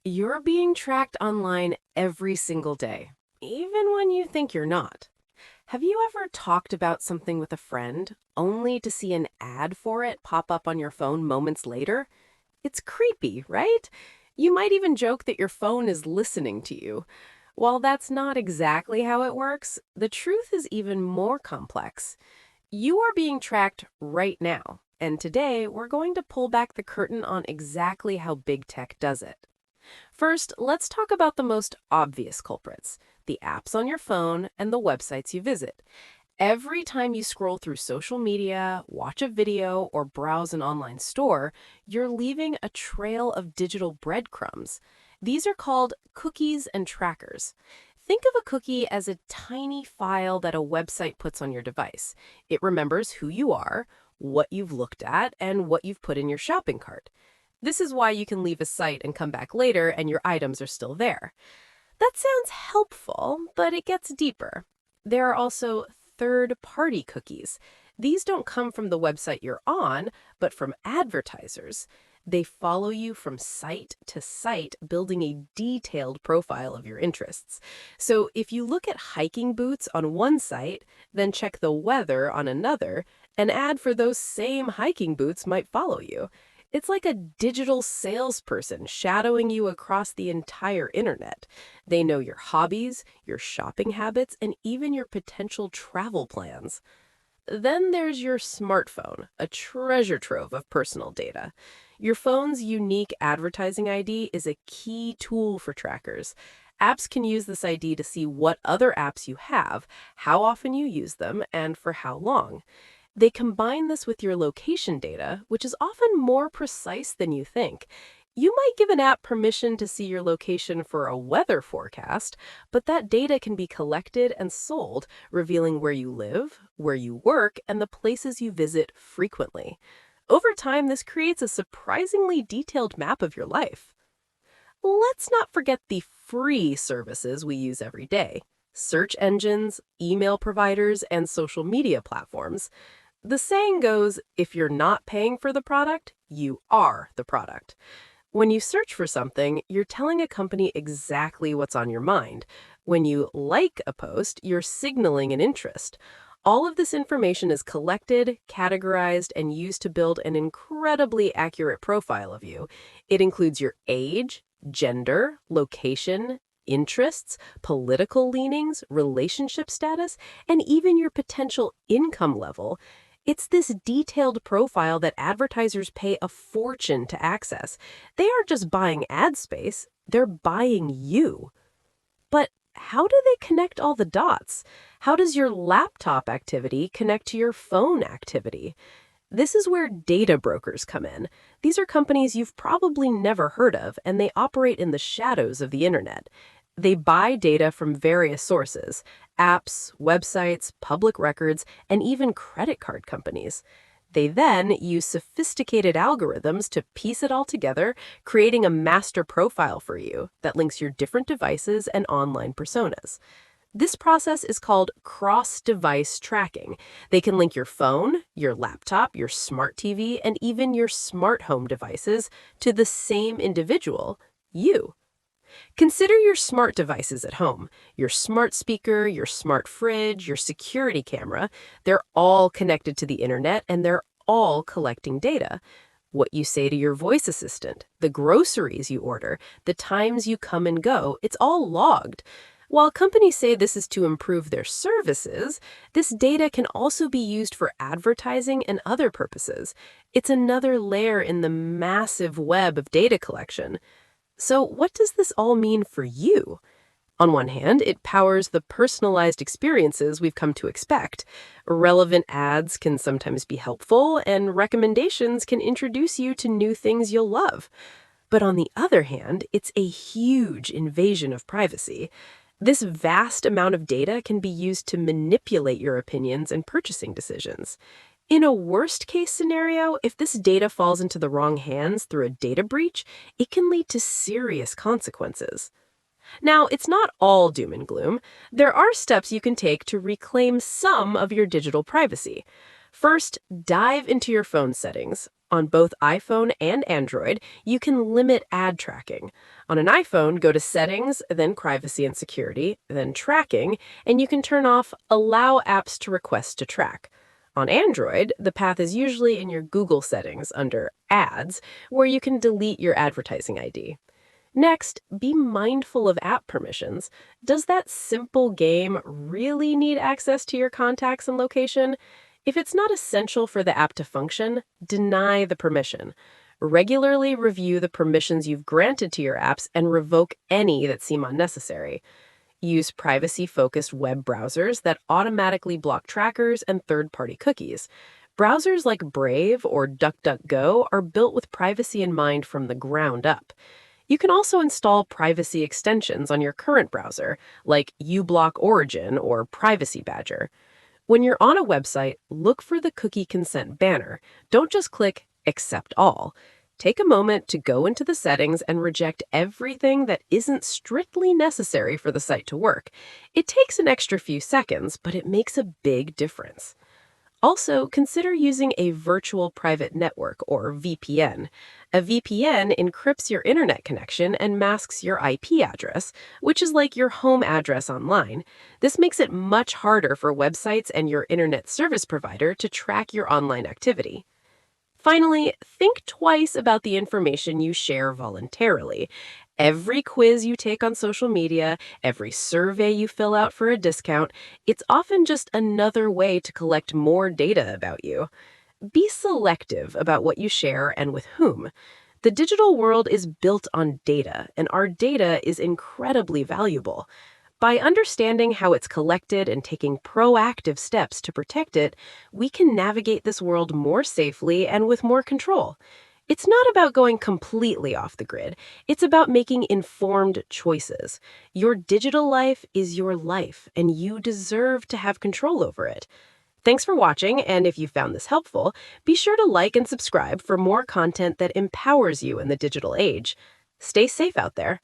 You're being tracked online every single day, even when you think you're not. Have you ever talked about something with a friend only to see an ad for it pop up on your phone moments later? It's creepy, right? You might even joke that your phone is listening to you. While that's not exactly how it works, the truth is even more complex. You are being tracked right now, and today we're going to pull back the curtain on exactly how big tech does it. First, let's talk about the most obvious culprits, the apps on your phone and the websites you visit. Every time you scroll through social media, watch a video, or browse an online store, you're leaving a trail of digital breadcrumbs. These are called cookies and trackers. Think of a cookie as a tiny file that a website puts on your device. It remembers who you are, what you've looked at, and what you've put in your shopping cart. This is why you can leave a site and come back later and your items are still there. That sounds helpful, but it gets deeper. There are also third-party cookies. These don't come from the website you're on, but from advertisers. They follow you from site to site, building a detailed profile of your interests. So if you look at hiking boots on one site, then check the weather on another, an ad for those same hiking boots might follow you. It's like a digital salesperson shadowing you across the entire internet. They know your hobbies, your shopping habits, and even your potential travel plans. Then there's your smartphone, a treasure trove of personal data. Your phone's unique advertising ID is a key tool for trackers. Apps can use this ID to see what other apps you have, how often you use them, and for how long. They combine this with your location data, which is often more precise than you think. You might give an app permission to see your location for a weather forecast, but that data can be collected and sold, revealing where you live, where you work, and the places you visit frequently. Over time, this creates a surprisingly detailed map of your life. Let's not forget the free services we use every day: search engines, email providers, and social media platforms. The saying goes, if you're not paying for the product, you are the product. When you search for something, you're telling a company exactly what's on your mind. When you like a post, you're signaling an interest. All of this information is collected, categorized, and used to build an incredibly accurate profile of you. It includes your age, gender, location, interests, political leanings, relationship status, and even your potential income level. It's this detailed profile that advertisers pay a fortune to access. They aren't just buying ad space, they're buying you. But how do they connect all the dots? How does your laptop activity connect to your phone activity? This is where data brokers come in. These are companies you've probably never heard of, and they operate in the shadows of the internet. They buy data from various sources: apps, websites, public records, and even credit card companies. They then use sophisticated algorithms to piece it all together, creating a master profile for you that links your different devices and online personas. This process is called cross-device tracking. They can link your phone, your laptop, your smart TV, and even your smart home devices to the same individual, you. Consider your smart devices at home: your smart speaker, your smart fridge, your security camera. They're all connected to the internet and they're all collecting data. What you say to your voice assistant, the groceries you order, the times you come and go, it's all logged. While companies say this is to improve their services, this data can also be used for advertising and other purposes. It's another layer in the massive web of data collection. So, what does this all mean for you? On one hand, it powers the personalized experiences we've come to expect. Relevant ads can sometimes be helpful, and recommendations can introduce you to new things you'll love. But on the other hand, it's a huge invasion of privacy. This vast amount of data can be used to manipulate your opinions and purchasing decisions. In a worst case scenario, if this data falls into the wrong hands through a data breach, it can lead to serious consequences. Now, it's not all doom and gloom. There are steps you can take to reclaim some of your digital privacy. First, dive into your phone settings. On both iPhone and Android, you can limit ad tracking. On an iPhone, go to Settings, then Privacy and Security, then Tracking, and you can turn off Allow apps to request to track. On Android, the path is usually in your Google settings under Ads, where you can delete your advertising ID. Next, be mindful of app permissions. Does that simple game really need access to your contacts and location? If it's not essential for the app to function, deny the permission. Regularly review the permissions you've granted to your apps and revoke any that seem unnecessary. Use privacy focused web browsers that automatically block trackers and third party cookies. Browsers like Brave or DuckDuckGo are built with privacy in mind from the ground up. You can also install privacy extensions on your current browser, like uBlock Origin or Privacy Badger. When you're on a website, look for the cookie consent banner. Don't just click Accept All. Take a moment to go into the settings and reject everything that isn't strictly necessary for the site to work. It takes an extra few seconds, but it makes a big difference. Also, consider using a virtual private network or VPN. A VPN encrypts your internet connection and masks your IP address, which is like your home address online. This makes it much harder for websites and your internet service provider to track your online activity. Finally, think twice about the information you share voluntarily. Every quiz you take on social media, every survey you fill out for a discount, it's often just another way to collect more data about you. Be selective about what you share and with whom. The digital world is built on data, and our data is incredibly valuable. By understanding how it's collected and taking proactive steps to protect it, we can navigate this world more safely and with more control. It's not about going completely off the grid. It's about making informed choices. Your digital life is your life, and you deserve to have control over it. Thanks for watching, and if you found this helpful, be sure to like and subscribe for more content that empowers you in the digital age. Stay safe out there.